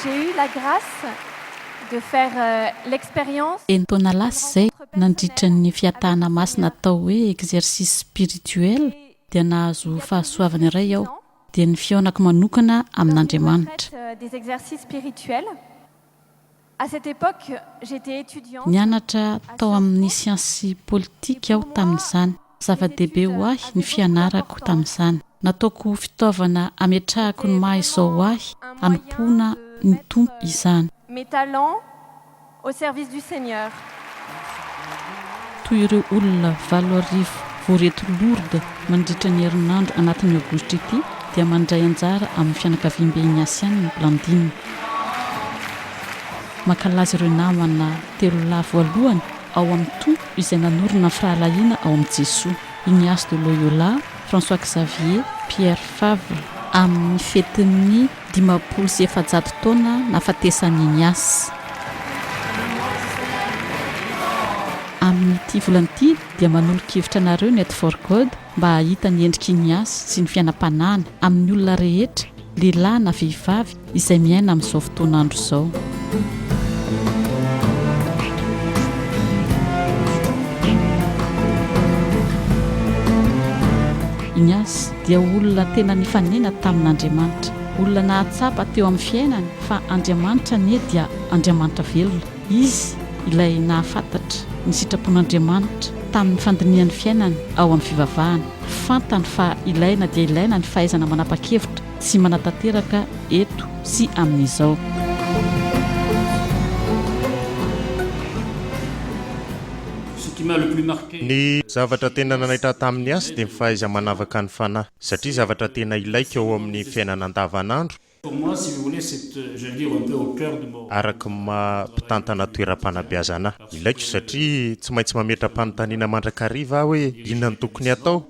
J'ai eu la grâce de faire l'expérience. Entona lasy zay nandritra ny fiatahana masina atao hoe exercice spirituel dia nahazo fahasoavana iray aho dia ny fionako manokana amin'Andriamanitra. Des exercices spirituels. À cette époque, j'étais étudiante. Nianatra tao amin'ny siansy politika aho tamin'izany. Zava-dehibe ho ahy ny fianarako tamin'izany. Nataoko fitaovana ametrahako ny maha izao ahy hanompoana ny tompo izany. Mes talents au service du Seigneur. Toy ireo olona 7 voreto Lourdes mandritra ny herinandro anatin'ny aogositra ity dia mandray anjara amin'ny fianakaviam-be Ignatianina Blandine. Mankalaza ireo namana 3 lahy voalohany ao amin'ny tompo izay nanorina fahalahina ao amin'ny Jesoa. Ignace de Loyola, François Xavier, Pierre Favre amin'ny fetin'ny 500 taona nahafatesan'i Ignace. Amin'ity volana ity dia manolokevitra anareo ny Net for God mba hahita ny endrika Ignace sy ny fiainam-panahiny amin'ny olona rehetra, lehilahy na vehivavy izay miaina amin'izao fotoan'andro izao. Ignace dia olona tena nifanena tamin'Andriamanitra, olona nahatsapa teo amin'ny fiainany fa Andriamanitra anie dia Andriamanitra velona. Izy ilay nahafantatra ny sitrapon'Andriamanitra tamin'ny fandinihan'ny fiainany ao amin'ny fivavahana. Fantany fa ilaina dia ilaina ny fahaizana manapa-kevitra sy manatanteraka eto sy amin'izao. Ny zavatra tena nanaitra tamin'ny asa dia fahaiza manavaka ny fanahy satria zavatra tena ilaika eo amin'ny fiainana andavanandro. Araka mampitantana toeram-panabeazana ilaiko satria tsy maintsy mametra-panontaniana mandrakariva hoe inona ny tokony atao.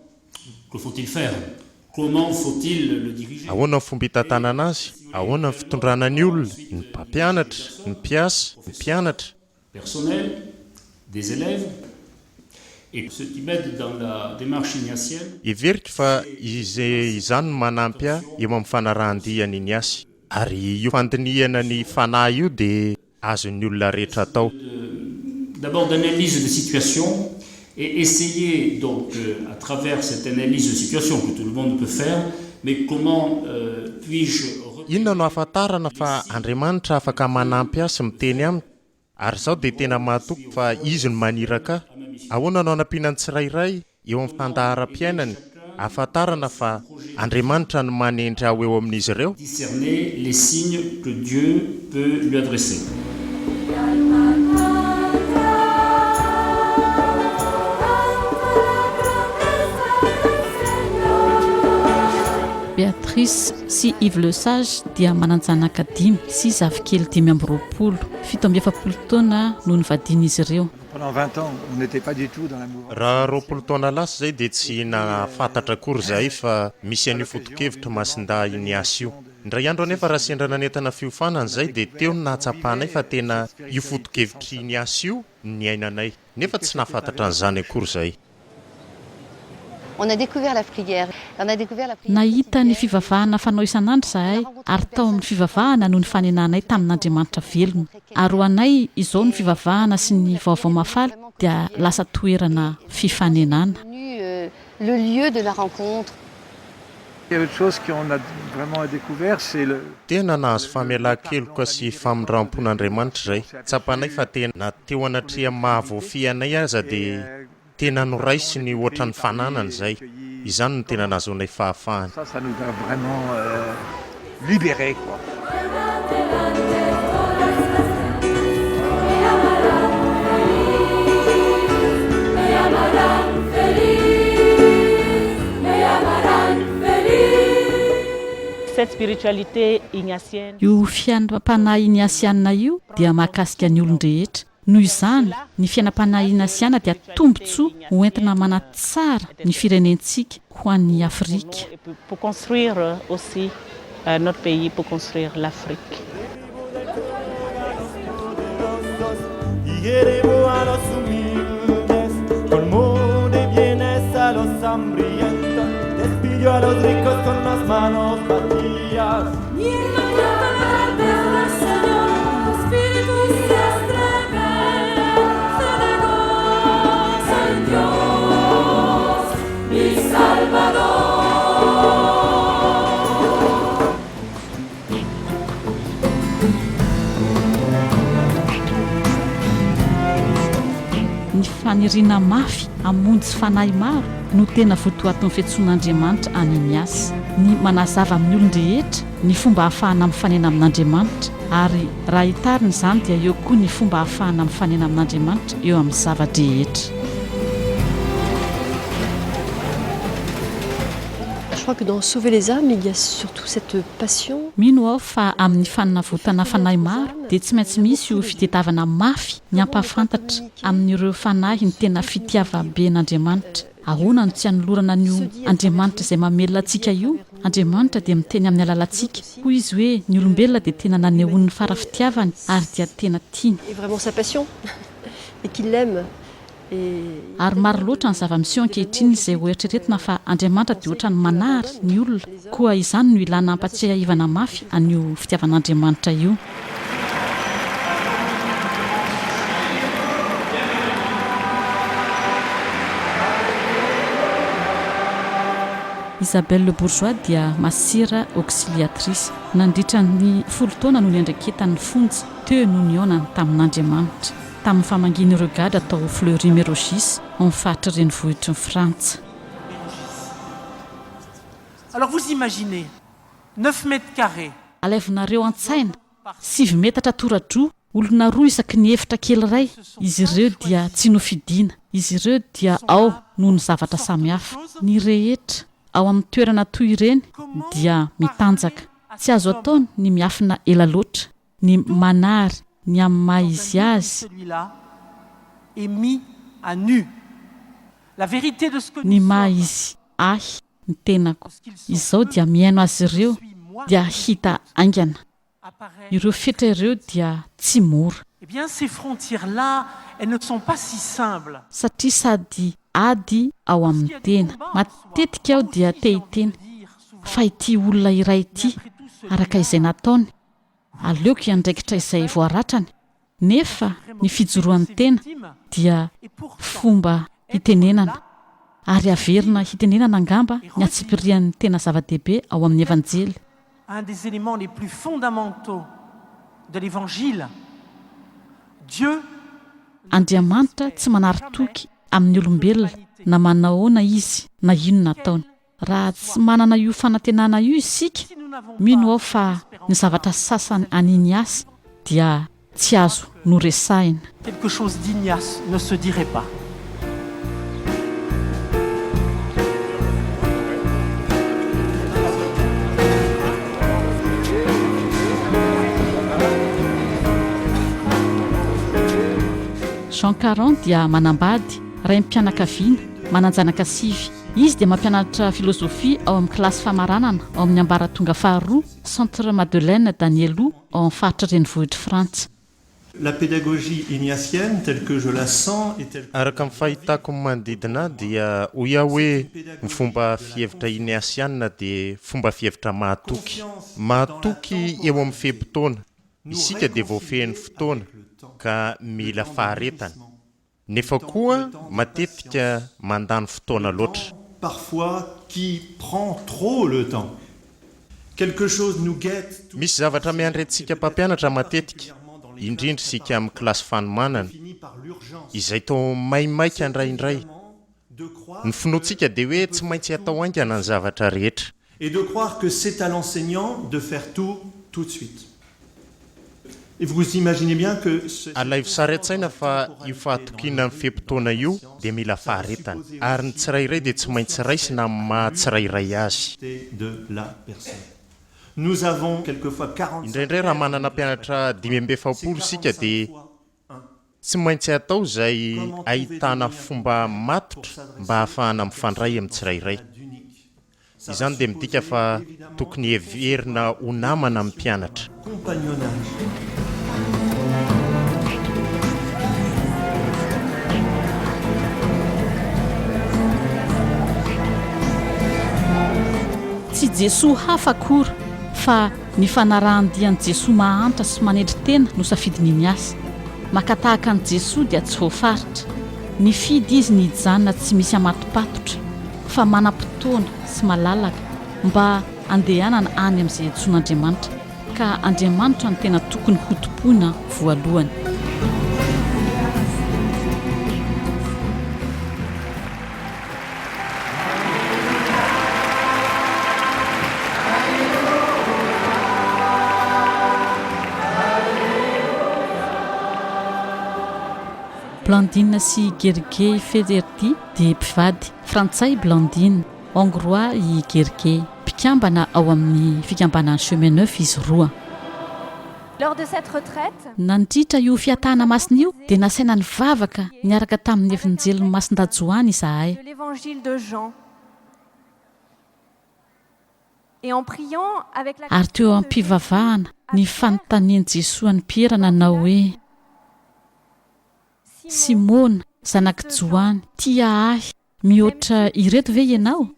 Ahoana ny fomba hitantanana azy, ahoana ny fitondrana ny olona, ny mpampianatra, ny mpiasa, ny mpianatra. Everiko fa izany manampy eo amin'ny fanarahandiany Ignace ary io fandinihana ny fanahy io dia azon'ny olona rehetra atao. D'abord d'analyse de situation et essayer donc à travers cette analyse de situation que tout le monde peut faire, mais comment puis-je inona no ahafantarana fa Andriamanitra afaka manampy azy miteny aminy ary izao dia tena mahatoko fa izy no maniraka. Ahoana no anampianany tsirairay eo amin'ny fandahara-piainany ahafantarana fa Andriamanitra no manendry aho eo amin'izy ireo. Discerner les signes que Dieu peut lui adresser. Béatrice sy Yves Le Sage dia mananjanaka 5 sy zafikely 520, 7 taona no nivadian'izy ireo. Pendant 20 ans, on n'était pas du tout dans la mouvance. Raha 20 taona lasa zay dia tsy nafantatra akory zahay fa misy an'io foto-kevitra masinda Ignace io. Indray andro anefa raha sendra nanentana fiofanana zay dia teo no nahatsapanay fa tena io foto-kevitra Ignace io ny ainanay. Nefa tsy nafantatra an'izany akory zahay. On a découvert la prière. Nahita ny fivavahana fanao isan'andro zahay ary tao amin'ny fivavahana no ny fanenanay tamin'Andriamanitra velona. Ary ho anay izao ny fivavahana sy ny vaovao mafaly dia lasa toerana fifanenana. Le lieu de la rencontre. Il y a autre chose qu'on a vraiment découvert, c'est le... Tena nahazo famelan-keloka sy famindram-pon'Andriamanitra zay. Tsapanay fa tena teo anatria mahavoafianay aza dia tena noraisy ny ohatran'ny fananany zay. Izany no tena nahazoanay fahafahany. Ça nous a vraiment libérés, quoi. Cette spiritualité ignatienne. Io fiainam-panahy Ignatianina io dia mahakasika ny olon-drehetra. Noho izany, ny fiainam-panahy Ignatianina dia tombontsoa hoentina manaty tsara ny firenentsika ho an'ny Afrika. Pour construire aussi notre pays, pour construire l'Afrique. Lleguemos a los humildes, colmo de bienes a los hambrientos, despidió a los ricos con las manos vacías. Y en la cátedra del Señor, Espíritu se estremece de gozo en Dios, mi Salvador. Ny faniriana mafy hamonjy fanahy maro no tena votoaton'ny fiantsoan'Andriamanitra any Eniasy. Ny manazava amin'ny olon-drehetra ny fomba hahafahana mifanena amin'Andriamanitra, ary raha hitariny izany dia eo koa ny fomba hahafahana mifanena amin'Andriamanitra eo amin'ny zava-drehetra. Je crois que dans Sauver les âmes, il y a surtout cette passion. Mino aho fa amin'ny fanavotana fanahy maro dia tsy maintsy misy io fitadiavana mafy ny ampahafantatra amin'ireo fanahy ny tena fitiava-ben'Andriamanitra. Ahoana no tsy hanolorana n'io Andriamanitra izay mamelona antsika io? Andriamanitra dia miteny amin'ny alalantsika. Hoy izy hoe ny olombelona dia tena nanehoany ny farafitiavany ary dia tena tiany. Et vraiment sa passion. Et qu'il l'aime. Ary maro loatra ny zava-miseho ankehitriny izay ho eritreretina fa Andriamanitra dia ohatrany manary ny olona, koa izany no ilana ampatsiahivana mafy an'io fitiavan'Andriamanitra io. Isabelle Le Bourgeois dia masira auxiliatrice. Nandritra ny 10 taona no niandreketan'ny fonjy teo no nionany tamin'Andriamanitra. Tamin'ny famanginy regada atao Fleury Mérogis amin'ny faritra renivohitry ny Frantsa. Alors vous imaginez 9 mètres carrés. Alaivinareo an-tsaina 7 metatra tora-droa, olona roa isaky ny efitra kely iray. Izy ireo dia tsy nofidiana. Izy ireo dia ao noho ny zavatra samihafa. Ny rehetra ao amin'ny toerana toy ireny dia mitanjaka. Tsy azo ataony ny miafina ela loatra, ny manary, ny amin'ny izy azy. Est mis à nu. La vérité de ce que ny maha izy ahy ny tenako. Izao dia mihaino azy ireo dia hita aingana. Ireo fetra ireo dia tsy mora. Eh bien ces frontières-là, elles ne sont pas si simples. Satria sady ady ao amin'ny tena. Matetika aho dia te-hiteny fa ity olona iray ity araka izay nataony aleoko iandraikitra izay voaratrany. Nefa ny fijoroan'ny tena dia fomba hitenenana ary averina hitenenana angamba ny atsipirian'ny tena zava-dehibe ao amin'ny evanjely. Un des éléments les plus fondamentaux de l'évangile. Dieu, Andriamanitra tsy manaritoky amin'ny olombelona na manahoana izy na inona ataony. Raha tsy manana io fanantenana io isika, mino aho fa ny zavatra sasany aniniasy dia tsy azo noresahina. Quelque chose d'ignace ne se dirait pas. Jean Caron dia manambady ray mpianakaviana mananjanaka sivy. Izy dia mampianatra filozofia ao amin'ny kilasy famaranana ao amin'ny ambaratonga faharoa Centre Madeleine Danielou ao amin'ny faritra renivohitry Frantsa. La pédagogie ignatienne telle que je la sens et telle araka amin'ny fahitako ny manodidina dia hoy aho hoe ny fomba fihevitra ignatiana dia fomba fihevitra mahatoky. Mahatoky eo amin'ny fehim-potoana. Isika dia voafehin'ny fotoana ka mila faharetana. Nefa koa matetika mandany fotoana loatra. Parfois qui prend trop le temps. Quelque chose nous guette. Misy zavatra miandrentsika mpampianatra matetika, indrindra sika amin'ny kilasy fanomanana, izay tao maimaika andraindray. Ny finoantsika dia hoe tsy maintsy atao haingana ny zavatra rehetra. Et de croire que c'est à l'enseignant de faire tout de suite. Et vous imaginez bien que alaivo saretsaina fa io fahatokina amin'ny fehim-potoana io dia mila faharetana ary ny tsirairay dia tsy maintsy raisina amin'ny mahatsirairay azy. Nous avons quelquefois 40 indraindray raha manana mpianatra 520 sika dia tsy maintsy atao izay ahitana fomba matotra mba hahafahana mifandray amin'ny tsirairay. Izany dia midika fa tokony heverina ho namana amin'ny mpianatra. compagnonnage. Jesoa hafa akory fa ny fanarahan-dian'i Jesoa mahantra sy manendry tena no safidiny asa. Maka tahaka an'i Jesoa dia tsy voafaritra. Ny fidy izy ny hijanona tsy misy amatopatotra fa manam-potoana sy malalaka mba andehanana any amin'izay antsoin'Andriamanitra, ka Andriamanitra no tena tokony hotompoina voalohany. Blandine sy Gergely Federty dia mpivady, frantsay Blandine, hongrois i Gergely, mpikambana ao amin'ny fikambanan'ny Chemin Neuf izy roa. Lors de cette retraite, nandritra io fiatahana masina io dia nasaina nivavaka niaraka tamin'ny evanjeliny masin-dajoany izahay. de l'évangile de Jean. Et en priant avec la Ary teo am-pivavahana ny fanontanian'i Jesoa ny Pierre nanao hoe: Simona, zanak' Joany, tia ahy mihoatra ireto ve ianao?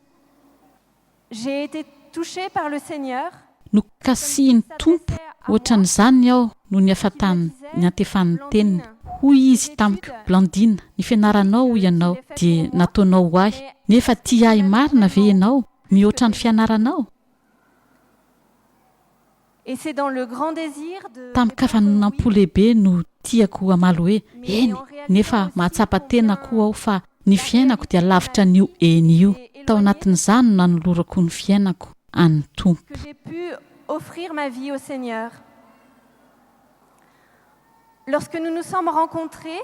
j'ai été touchée par le Seigneur Nokasiany tompo ohatran'izany aho no ny afatany ny antefan'ny teniny. Hoy izy tamiko: Blandine, ny fianaranao ianao dia nataonao ho ahy, nefa tia ahy marina ve ianao mihoatra ny fianaranao? et c'est dans le grand désir de Tamika fanonam-po lehibe no tiako hamaly hoe eny, nefa mahatsapa tena koa aho fa ny fiainako dia lavitra an'io eny io. Tao anatin'izany no nanolorako ny fiainako an'ny tompo. que j'ai pu offrir ma vie au Seigneur. Lorsque nous nous sommes rencontrés,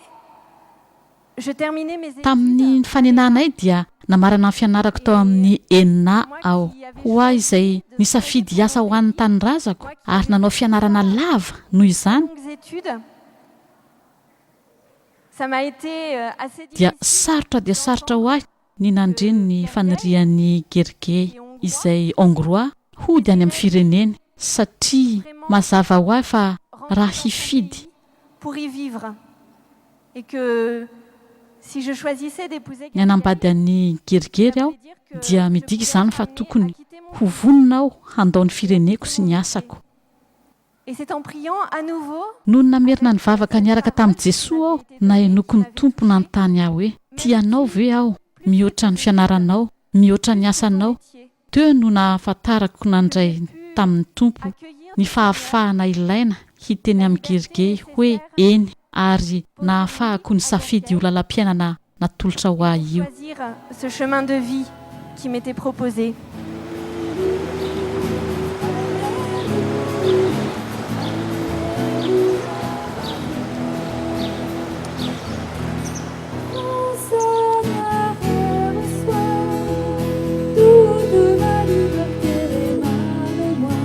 je terminais mes Tamin'ny études. fanenanay dia namarana ny fianarako tao amin'ny enina aho. Ho ahy izay nisafidy asa ho an'ny tanirazako ary nanao fianarana lava noho izany Longues études. Ça m'a été assez dia difficile. sarotra ho ahy ny nandreny ny fanirian'ny Gergely izay hongrois hody any amin'ny fireneny, satria mazava ho ahy fa raha hifidy pour y vivre. Et que si je choisissais d'épouser ny anambady an'ny Gergely aho dia midika izany fa tokony ho vonona aho handao ny fireneko sy ny asako. Et c'est en priant à nouveau Noho ny namerina nivavaka niaraka tamin'i Jesoa aho na enoko ny tompo nanontany aho hoe: tianao ve aho mihoatra ny fianaranao, mihoatra ny asanao? Teo no nahafantarako nandray tamin'ny tompo ny fahafahana ilaina hiteny amin'ny Gergely hoe eny, ary nahafahako ny safidy io lalam-piainana natolotra ho ahy io. choisir ce chemin de vie qui m'était proposé. Toute ma liberté émane de moi,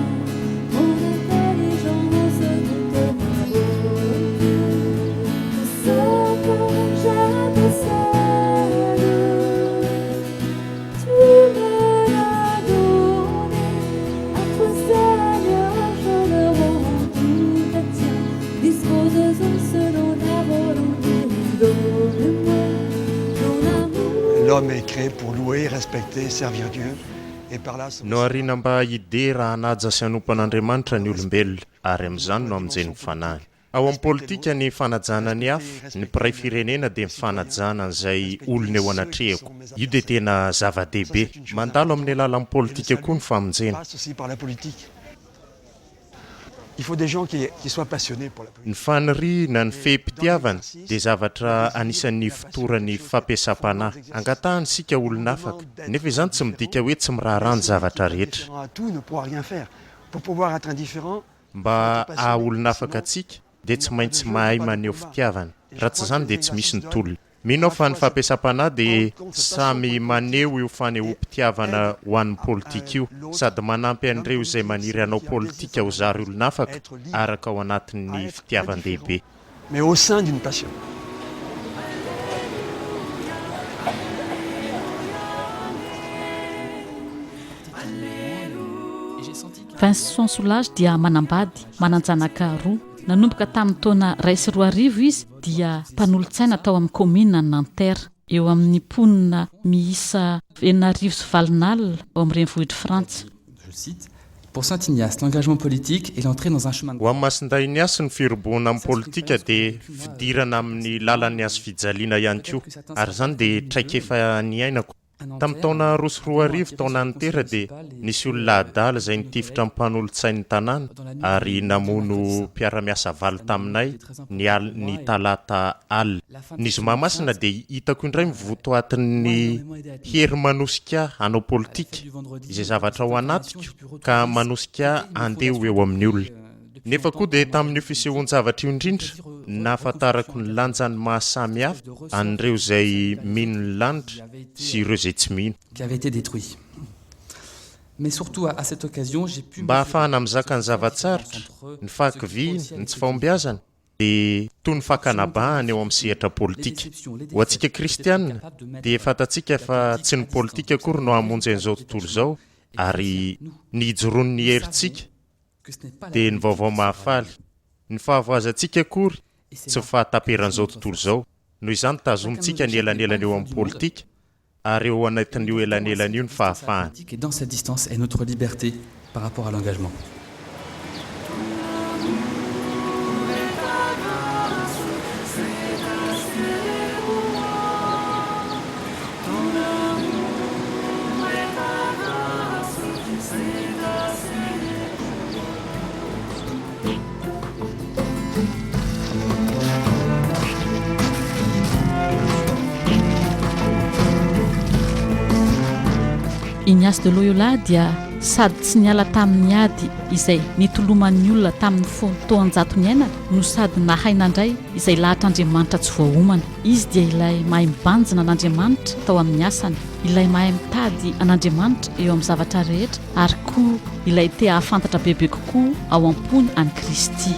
mon intelligence, toute ma volonté. Tout ce que je possède, tu me l'as donné. À toi, Seigneur, je le rends tout à tien. Dispose-en selon ta volonté. Donne-moi ton amour. L'homme est créé pour louer, respecter, servir Dieu. Et par là, no arina mba ide raha naja sy anompan'Andriamanitra ny olombelona, ary amin'izany no amin'izay ny fanahy. Ao amin'ny politika ny fanajana ny hafa, ny mpiray firenena dia mifanajana an'izay olona eo anatrehako. Io dia tena zava-dehibe. Mandalo amin'ny alalan'ny politika koa ny famonjena. passe aussi par la politique. Il faut des gens qui soient passionnés pour la politique. Ny faniriana ny fehim-pitiavana dia zavatra anisan'ny fotoran'ny fampiasam-panahy. Angatahany sika olona afaka, nefa izany tsy midika hoe tsy miraharany zavatra rehetra. Indifférent à tout ne pourra rien faire. Pour pouvoir être indifférent, Mba olona afaka atsika dia tsy maintsy mahay maneho fitiavana. Raha tsy izany dia tsy misy ny tolona. Mino fa ny fampiasam-panahy dia samy maneho io fanehoam-pitiavana ho an'ny politika io, sady manampy an'ireo izay maniry hanao politika ho zary olona afaka araka ao anatin'ny fitiavan-dehibe. mais au sein d'une passion. Vincent Soulage dia manambady, mananjanaka roa. Nanomboka tamin'ny taona 2012 izy dia mpanolontsaina tao amin'ny commune Nanterre, eo amin'ny mponina miisa 4,4 ao amin'ny renivohitra Frantsa. Je cite, pour Saint Ignace, l'engagement politique est l'entrée dans un chemin de... Ho amin'ny Masinday Ignace ny firoboana amin'ny politika dia fidirana amin'ny lalan'ny azo fijaliana ihany koa. Ary zany dia traikefa ny ainako. Tamin'ny taona roa roa arivo taona nitera dia nisy olona adala izay nitifitra amin'ny mpanolontsain'ny tanàna ary namono mpiara-miasa valo taminay ny talata alina. Ny zoma masina dia hitako indray mivotoatin'ny hery manosika hanao politika izay zavatra ao anatiko ka manosika andeha eo amin'ny olona. Nefa koa dia tamin'ny fisehoan-javatra io indrindra nahafantarako ny lanjany mahasamihafa an'ireo izay mino ny lanitra sy ireo izay tsy mino. qui avait été détruit. Mais surtout à cette occasion, j'ai pu... Mba hahafahana mizaka ny zavatsarotra, ny fahakiviany, ny tsy fahombiazana dia toy ny fahakanabahana eo amin'ny sehatra politika. Ho antsika kristianina dia fantatsika fa tsy ny politika akory no hamonjy an'izao tontolo izao ary ny hijoroan'ny herintsika dia ny vaovao mahafaly. Ny fahavoazantsika akory tsy fahataperan'izao tontolo izao. Noho izany tazomintsika ny elanelana eo amin'ny politika ary eo anatin'io elanelana io ny fahafahana. Et dans cette distance est notre liberté par rapport à l'engagement. Ignace de Loyola dia sady tsy niala tamin'ny ady izay nitoloman'ny olona tamin'ny fotoan-jatony ainana no sady nahaina indray izay lahatr'Andriamanitra tsy voaomana. Izy dia ilay mahay mibanjina an'Andriamanitra tao amin'ny asany, ilay mahay mitady an'Andriamanitra eo amin'ny zavatra rehetra ary koa ilay te hahafantatra bebe kokoa ao am-pony an'i Kristy.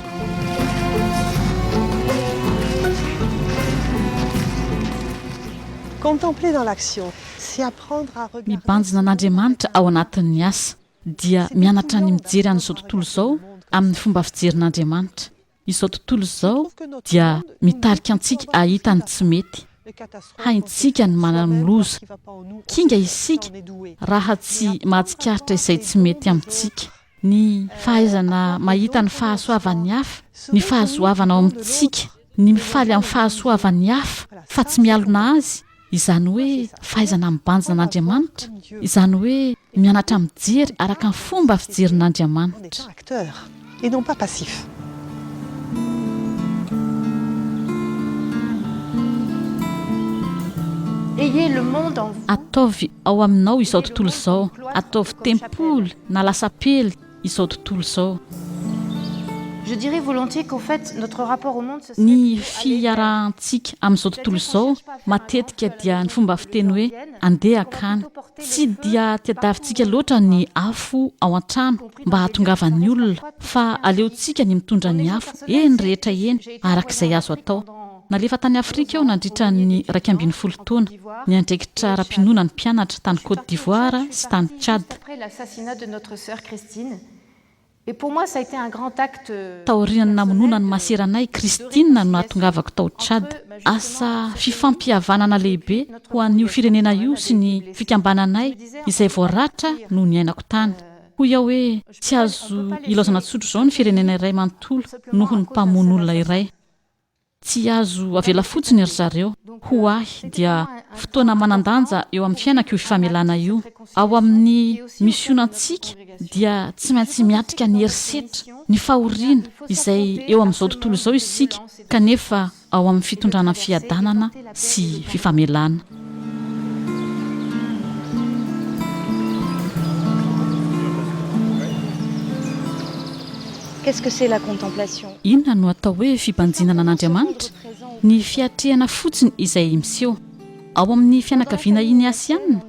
Contempler dans l'action, c'est apprendre à regarder. Mibanjina an'Andriamanitra ao anatin'ny asa dia mianatra ny mijery an'izao tontolo izao amin'ny fomba fijerin'Andriamanitra. Izao tontolo izao dia mitarika antsika ahita ny tsy mety, haintsika ny manamoloza, kinga isika raha tsy mahatsikaritra izay tsy mety amintsika. Ny fahaizana mahita ny fahasoavan'ny hafa, ny fahazoavana ao amintsika, ny mifaly amin'ny fahasoavan'ny hafa fa tsy mialona azy. Izany hoe fahaizana mibanjina an'Andriamanitra, izany hoe mianatra mijery araka ny fomba fijerin'Andriamanitra. Acteur et non pas passif. Ayez le monde en vous. Ataovy ao aminao izao tontolo izao, ataovy tempoly na lasapely izao tontolo izao. Je dirais volontiers qu'au fait, notre rapport au monde... Ny fiarahantsika amin'izao tontolo izao matetika dia ny fomba fiteny hoe andeha akany. Tsy dia tiadavintsika loatra ny afo ao an-trano mba hahatongavan'ny olona, fa aleontsika ny mitondra ny afo eny rehetra eny arak'izay azo atao. Nalefa tany Afrika aho nandritra ny 20 taona, ny andraikitra ra-pinoana ny mpianatra tany Côte d'Ivoire sy tany Tchad. Après l'assassinat de notre sœur Christine. Et pour moi, ça a été un grand acte. Taorian'ny namonoana ny maseranay Christine no nahatongavako tao Tchad. Asa fifampihavanana lehibe ho an'io firenena io sy ny fikambananay izay voaratra no ny ainako tany. Hoy aho hoe tsy azo ilaozana tsotro izao ny firenena iray manontolo noho ny mpamono olona iray. Tsy azo avela fotsiny ry zareo. Ho ahy dia fotoana manandanja eo amin'ny fiainako io fifamelana io. Ao amin'ny misionantsika dia tsy maintsy miatrika ny herisetra, ny fahoriana izay eo amin'izao tontolo izao isika, kanefa ao amin'ny fitondrana fiadanana sy fifamelana. Qu'est-ce que c'est la contemplation? Inona no atao hoe fibanjinana an'Andriamanitra? Ny fiatrehana fotsiny izay miseho. Ao amin'ny fianakaviana Ignaciana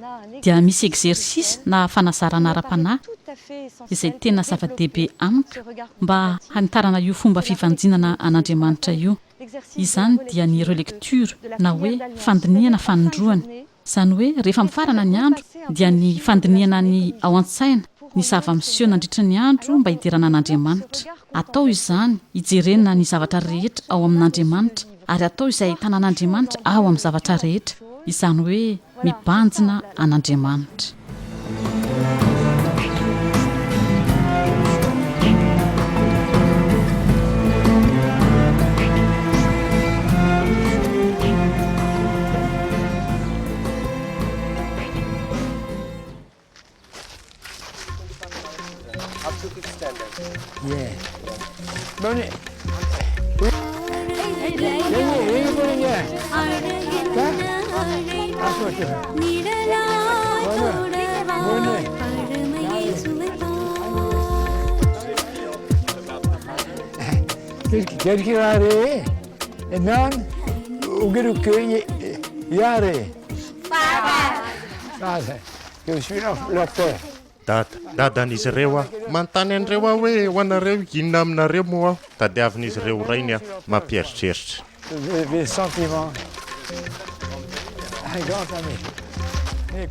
dia misy exercice na fanazarana ara-panahy izay tena zava-dehibe amiko mba hanitarana io fomba fivanjinana an'Andriamanitra io. Izany dia ny relecture na hoe fandiniana fanondroana. Izany hoe rehefa mifarana ny andro dia ny fandiniana ny ao an-tsaina, ny zava-miseho nandritra ny andro mba hidirana an'Andriamanitra. Atao izany hijerena ny zavatra rehetra ao amin'Andriamanitra ary atao izay ahitana an'Andriamanitra ao amin'ny zavatra rehetra. Izany hoe mibanjina an'Andriamanitra. Kerkirare, non ugeruke yare. Father, que je suis leur père. dadan'izy ireo aho manontany an'ireo aho hoe ho anareo inona aminareo moa aho tadiavin'izy ireo rainy aho mampieritreritra. Des sentiments. Un grand ami.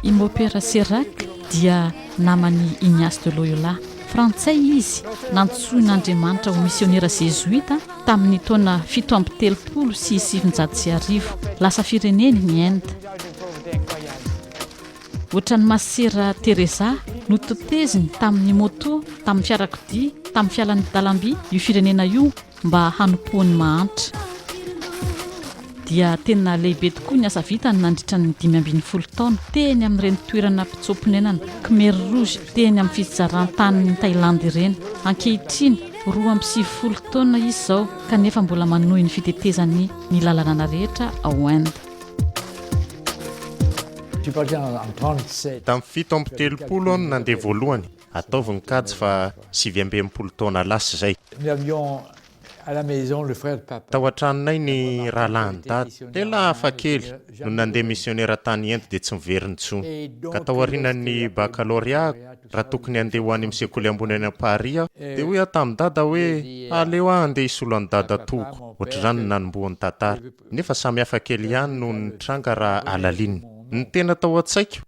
I Mopera Serac dia namany Ignace de Loyola. Frantsay izy nantsoin'Andriamanitra ho misionera jezuita tamin'ny taona 730 lasa fireneny ny Inde. Ohatran'ny Masera Teresa nototeziny tamin'ny moto, tamin'ny fiarakodia, tamin'ny fialan'ny dalamby io firenena io mba hanompoan'ny mahantra. Dia tena lehibe tokoa ny asa vitany nandritra ny 5 taona teny amin'ireny toerana mpitsopinenana Khmer Rouge teny amin'ny fizaran-tanin'ny Thaïlande ireny. Ankehitriny 27 taona izy izao kanefa mbola manohy ny fitetezany ny lalana rehetra ao Inde. Tamin'ny 7 no nandeha voalohany ataovy ny kajy fa 7 taona lasa zay. Tao an-tranonay ny rahalahiny dady lehilahy hafa kely no nandeha misionera tany Inde dia tsy miveriny intsony. Ka tao aorianan'ny baccalauréat raha tokony andeha ho any amin'ny sekoly ambony any Paris aho dia hoe tamin'ny dada hoe aleo aho andeha hisolo any dada toko. Ohatr'izany nanomboan'ny tantara nefa samy hafa kely ihany no nitranga raha alalininy. Ny tena tao an-tsaiko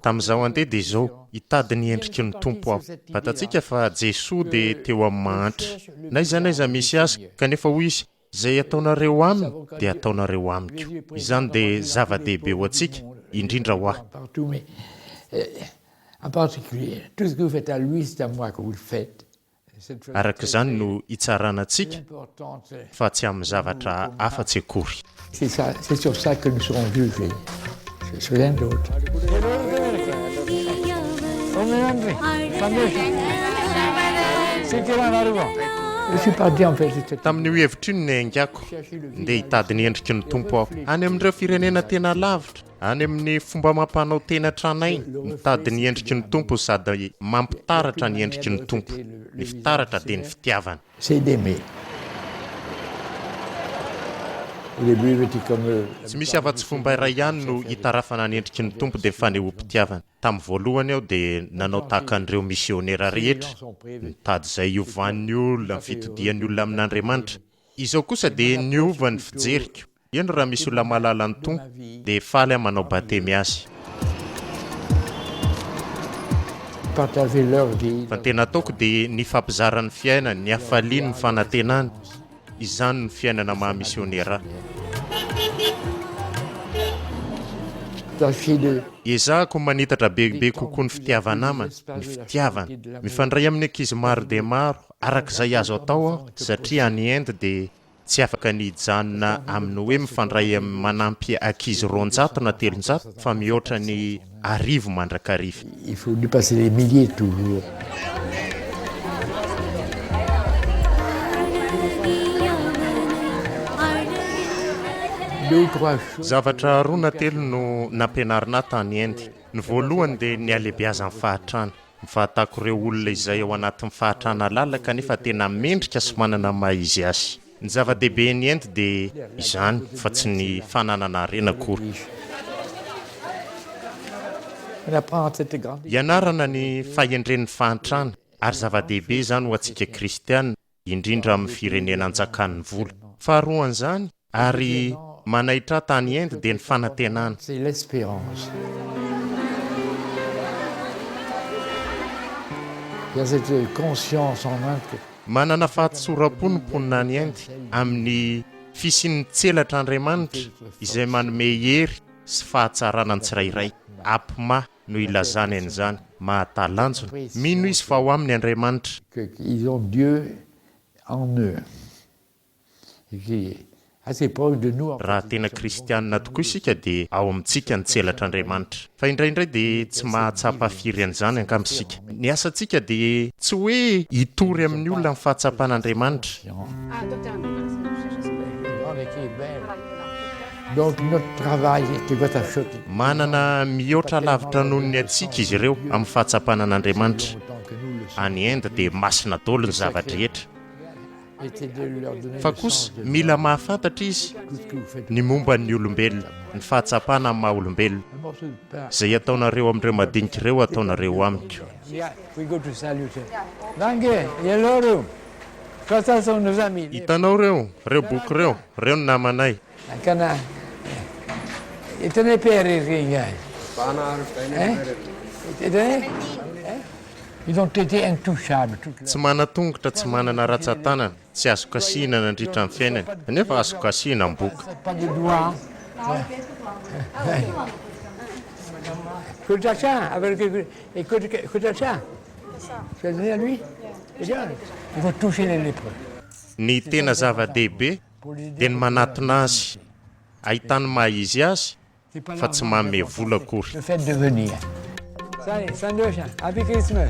tamin'izaho andeha dia izao hitady ny endriky ny tompo aho. Fantatsika fa Jesoa dia teo amin'ny mahantra. N'aiza misy azy kanefa hoy izy izay ataonareo aminy dia ataonareo amiko. Izany dia zava-dehibe ho antsika indrindra ho ahy. Araka izany no hitsaranantsika fa tsy amin'ny zavatra hafa-tsy akory. C'est sur ça que nous serons jugés. C'est rien d'autre. Tamin'io hevitra iny ny aingako ndeha hitady ny endriky ny tompo aho any amin'ireo firenena tena lavitra, any amin'ny fomba mampanao tena tranainy mitady ny endriky ny tompo sady mampitaratra ny endriky ny tompo. Ny fitaratra dia ny fitiavana. Tsy misy afa-tsy fomba iray ihany no hitarafana ny endriky ny tompo dia fanehoam-pitiavana. Tamin'ny voalohany aho dia nanao tahaka an'ireo misionera rehetra, nitady izay iovan'ny olona, ny fitodian'ny olona amin'Andriamanitra. Izao kosa dia niova ny fijeriko. Eny raha misy olona mahalala ny tompo dia faly aho manao batemy azy. Fa tena ataoko dia ny fampizarany fiainany, ny hafaliany, ny fanantenany. Izany ny fiainana mahamisionera. Ezahako manitatra bebe kokoa ny fitiavanamana, ny fitiavana. Mifandray amin'ny ankizy maro dia maro arak'izay azo atao aho satria any Inde dia tsy afaka ny hijanona amin'ny hoe mifandray amin'ny manampy ankizy 200 na 300 fa mihoatra ny 1000 mandrakariva. Il faut dépasser les milliers toujours. Zavatra roa na telo no nampianarina tany Inde. Ny voalohany dia ny alehibiazan'ny fahatrana. Mifahatako ireo olona izay ao anatin'ny fahatrana lalaka nefa tena mendrika sy manana maha izy azy. Ny zava-dehibe ny Inde dia izany fa tsy ny fananana harena akory. Ianarana ny fahendren'ny fahantrana ary zava-dehibe izany ho antsika kristianina indrindra amin'ny firenena anjakan'ny vola. Faharoan'izany ary manaitra tany Inde dia ny fanantenana. C'est l'espérance. Il y a cette conscience en Inde. Manana fahatsoram-po ny mponina any Inde amin'ny fisian'ny tselatr'Andriamanitra izay manome hery sy fahatsarana ny tsirairay. Ampima no ilazany an'izany mahatalanjona. Mino izy fa ao amin'ny Andriamanitra. Ils ont Dieu en eux. Et qui assez proche de nous. Raha tena kristianina tokoa isika dia ao amintsika ny tselatr'Andriamanitra. Fa indraindray dia tsy mahatsapa firy an'izany ankambisika. Ny asantsika dia tsy hoe hitory amin'ny olona amin'ny fahatsapan'Andriamanitra. Donc notre travail qui va t'acheter. Manana mihoatra lavitra noho ny atsika izy ireo amin'ny fahatsapanan'Andriamanitra. Any Inde dia masina daholo ny zavatra rehetra. Fa kosa mila mahafantatra izy ny momba ny olombelona, ny fahatsapana amin'ny maha-olombelona. Izay ataonareo amin'ireo madinika ireo ataonareo amiko. Hitanao reo boky reo ny namanay. Ils ont été intouchables. Tsy manatongotra, tsy manana ratsan-tanana, tsy azo kasina nandritra ny fiainana, nefa azo kasina amin'ny boky. Pas de doigts. Écoute ça, écoute ça. Tu as donné à lui? Il faut toucher les lépreux. Ny tena zava-dehibe dia ny manatona azy, ahitany maha izy azy, fa tsy manome vola akory. Le fait de venir. Sandosha, happy Christmas.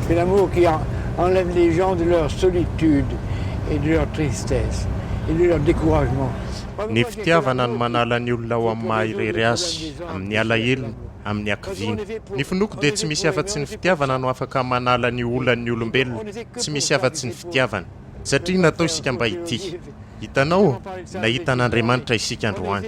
C'est l'amour qui enlève les gens de leur solitude et de leur tristesse et de leur découragement. Ny fitiavana no manala ny olona ao amin'ny maha-irery azy, amin'ny alahelo, amin'ny ankiviana. Ny finoko dia tsy misy afa-tsy ny fitiavana no afaka manala ny olan'ny olombelona, tsy misy afa-tsy ny fitiavana. Satria natao isika mba ity. Hitanao, nahita an'Andriamanitra isika androany.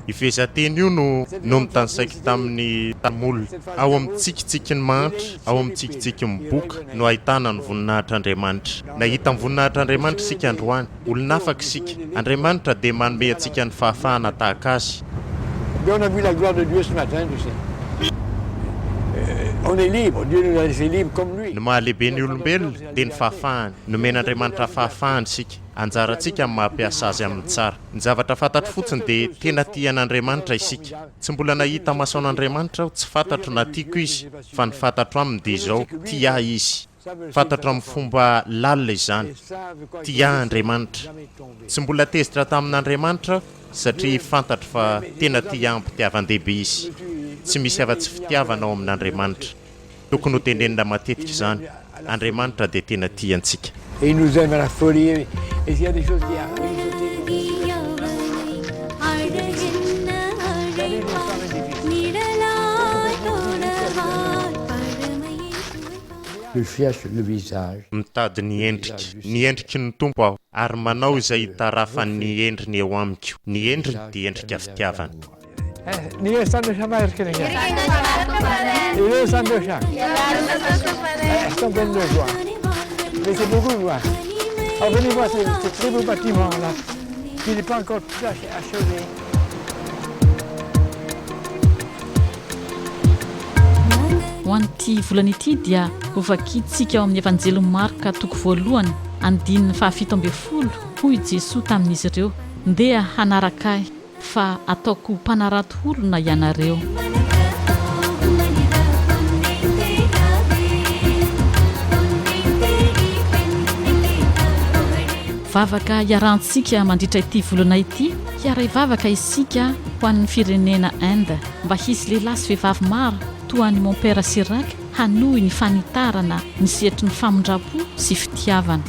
Ifezateny io no mitansaiko tamin'ny tamolona. Ao amin'ny tsikitsiky ny mantra, ao amin'ny tsikitsiky ny boka no ahitana ny voninahitr'Andriamanitra. Nahita ny voninahitr'Andriamanitra isika androany. Olona afaka isika. Andriamanitra dia manome antsika ny fahafahana tahaka azy. On a vu la gloire de Dieu ce matin, tu sais. On est libre, Dieu nous a laissé libre comme lui. Ny mahalehibe ny olombelona dia ny fahafahany. Nomen'Andriamanitra fahafahany isika. Anjarantsika amin'ny mampiasa azy amin'ny tsara. Ny zavatra fantatro fotsiny dia tena tian'Andriamanitra isika. Tsy mbola nahita masoan'Andriamanitra aho, tsy fantatro na tiako izy, fa ny fantatro aminy dia izao, tia izy. Fantatro amin'ny fomba lalina izany. Tia Andriamanitra. Tsy mbola tezitra tamin'Andriamanitra satria fantatro fa tena tia ampitiavan-dehibe izy. Tsy misy afa-tsy fitiavana ao amin'Andriamanitra. Tokony ho tenenina matetika izany. Andriamanitra dia tena tia antsika. Et il nous aime à la folie. Et s'il y a des choses qui arrivent, le cherche le visage. Mitady ny endriky ny tompo aho, ary manao izay hitarafa ny endriny eo amiko. Ny endriny dia endrika fitiavana. Ni Sandosha Markenega. Et Sandosha. Estão vendo le joie. Mais c'est beaucoup de joie. Alors venez voir ce très beau bâtiment là, qui n'est pas encore tout achevé. Ho an'ity volana ity dia hovakitsika ao amin'ny evanjelon'ny Marka toko voalohany andininy 17 hoy Jesosy tamin'izy ireo, ndeha hanaraka ahy fa ataoko mpanarato olona ianareo. Vavaka iarantsika mandritra ity volana ity, hiaray vavaka isika ho an'ny firenena Inde mba hisy lehilahy sy vehivavy maro toa ny Mon Père Chirac hanohy ny fanitarana ny sehatry ny famondrapo sy fitiavana.